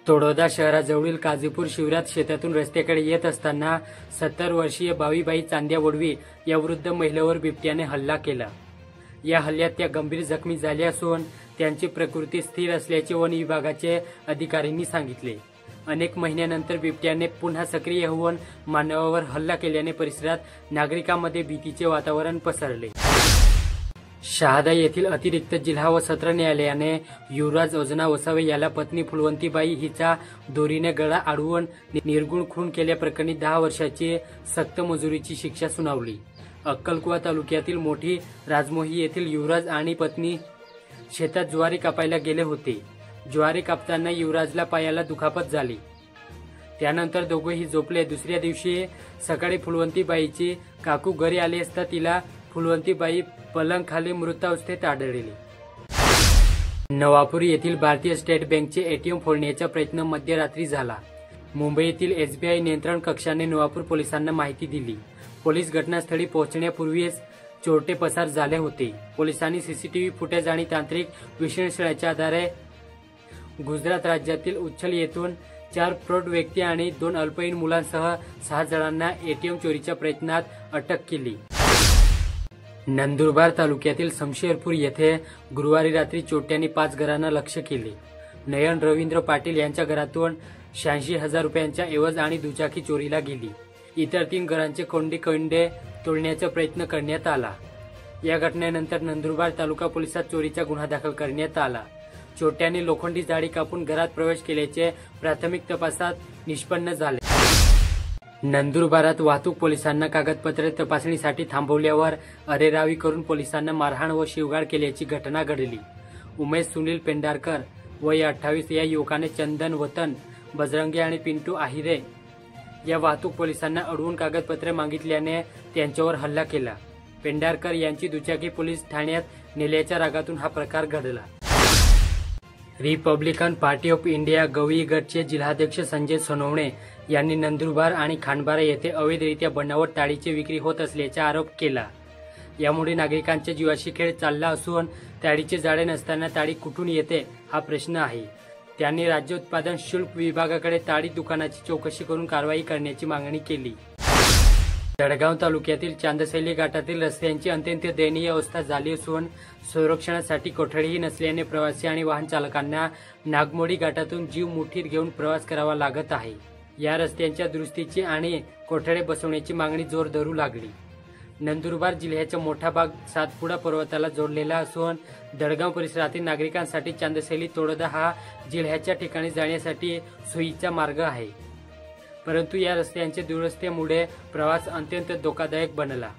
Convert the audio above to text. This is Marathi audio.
तळोदा शहराजवळील काझीपूर शिवारात शेतातून रस्त्याकडे येत असताना 70 वर्षीय बावीबाई चांद्या वडवी या वृद्ध महिलेवर बिबट्याने हल्ला केला। या हल्ल्यात त्या गंभीर जखमी झाल्या असून त्यांची प्रकृती स्थिर असल्याचे वन विभागाचे अधिकाऱ्यांनी सांगितले। अनेक महिन्यानंतर बिबट्याने पुन्हा सक्रिय होऊन मानवावर हल्ला केल्याने परिसरात नागरिकांमध्ये भीतीचे वातावरण पसरले। शहादा येथील अतिरिक्त जिल्हा व सत्र न्यायालयाने युवराज ओजना वसावे याला पत्नी फुलवंतीबाई हिचा दोरीने गळा अडवून निर्गुण खून केल्याप्रकरणी 10 वर्षाची सक्त मजुरीची शिक्षा सुनावली। अक्कलकुवा तालुक्यातील मोठी राजमोही येथील युवराज आणि पत्नी शेतात ज्वारी कापायला गेले होते। ज्वारी कापताना युवराजला पायाला दुखापत झाली। त्यानंतर दोघेही झोपले। दुसऱ्या दिवशी सकाळी फुलवंतीबाईची काकू घरी आली असता तिला फुलवंतीबाई पलंग खाली मृतावस्थेत आढळली। नवापूर येथील भारतीय स्टेट बँकचे एटीएम फोडण्याचा प्रयत्न मध्यरात्री झाला। मुंबईतील एसबीआय नियंत्रण कक्षाने नवापूर पोलिसांना माहिती दिली। पोलीस घटनास्थळी पोहोचण्यापूर्वीच चोरटे पसार झाले होते। पोलिसांनी सीसीटीव्ही फुटेज आणि तांत्रिक विश्लेषणाच्या आधारे गुजरात राज्यातील उच्छल येथून 4 प्रौढ व्यक्ती आणि 2 अल्पवयीन मुलांसह 6 जणांना एटीएम चोरीच्या प्रयत्नात अटक केली। नंदुरबार तालुक्यातील शमशेरपूर येथे गुरुवारी रात्री चोरट्यांनी 5 घरांना लक्ष्य केले। नयन रवींद्र पाटील यांच्या घरातून 86,000 रुपयांचा ऐवज आणि दुचाकी चोरीला गेली। इतर 3 घरांचे कोंडे तोडण्याचा प्रयत्न करण्यात आला। या घटनेनंतर नंदुरबार तालुका पोलिसात चोरीचा गुन्हा दाखल करण्यात आला। चोरट्यांनी लोखंडी जाळी कापून घरात प्रवेश केल्याचे प्राथमिक तपासात निष्पन्न झाले। नंदुरबारात वाहतूक पोलिसांना कागदपत्रे तपासणीसाठी थांबवल्यावर अरेरावी करून पोलिसांना मारहाण व शिवगाळ केल्याची घटना घडली। उमेश सुनील पेंढारकर वय 28 या युवकाने चंदन वतन बजरंगी आणि पिंटू आहिरे या वाहतूक पोलिसांना अडवून कागदपत्रे मागितल्याने त्यांच्यावर हल्ला केला। पेंढारकर यांची दुचाकी पोलीस ठाण्यात नेल्याच्या रागातून हा प्रकार घडला। रिपब्लिकन पार्टी ऑफ इंडिया गवळी गटचे जिल्हाध्यक्ष संजय सोनवणे यांनी नंदुरबार आणि खांडबारा येथे अवैधरित्या बनावट ताडीची विक्री होत असल्याचा आरोप केला। यामुळे नागरिकांच्या जीवाशी खेळ चालला असून ताडीचे जाळे नसताना ताडी कुठून येते हा प्रश्न आहे। त्यांनी राज्य उत्पादन शुल्क विभागाकडे ताडी दुकानाची चौकशी करून कारवाई करण्याची मागणी केली। जळगाव तालुक्यातील चांदसैली घाटातील रस्त्यांची अत्यंत दयनीय अवस्था झाली असून संरक्षणासाठी कोठडीही नसल्याने प्रवासी आणि वाहन चालकांना नागमोडी घाटातून जीव मुठीत घेऊन प्रवास करावा लागत आहे। या रस्त्यांच्या दुरुस्तीची आणि कोठडे बसवण्याची मागणी जोर धरू लागली। नंदुरबार जिल्ह्याचा मोठा भाग सातपुडा पर्वताला जोडलेला असून दडगाव परिसरातील नागरिकांसाठी चांदसैली तळोदा हा जिल्ह्याच्या ठिकाणी जाण्यासाठी सोयीचा मार्ग आहे। परंतु या रस्त्यांच्या दुरस्तीमुळे प्रवास अत्यंत धोकादायक बनला।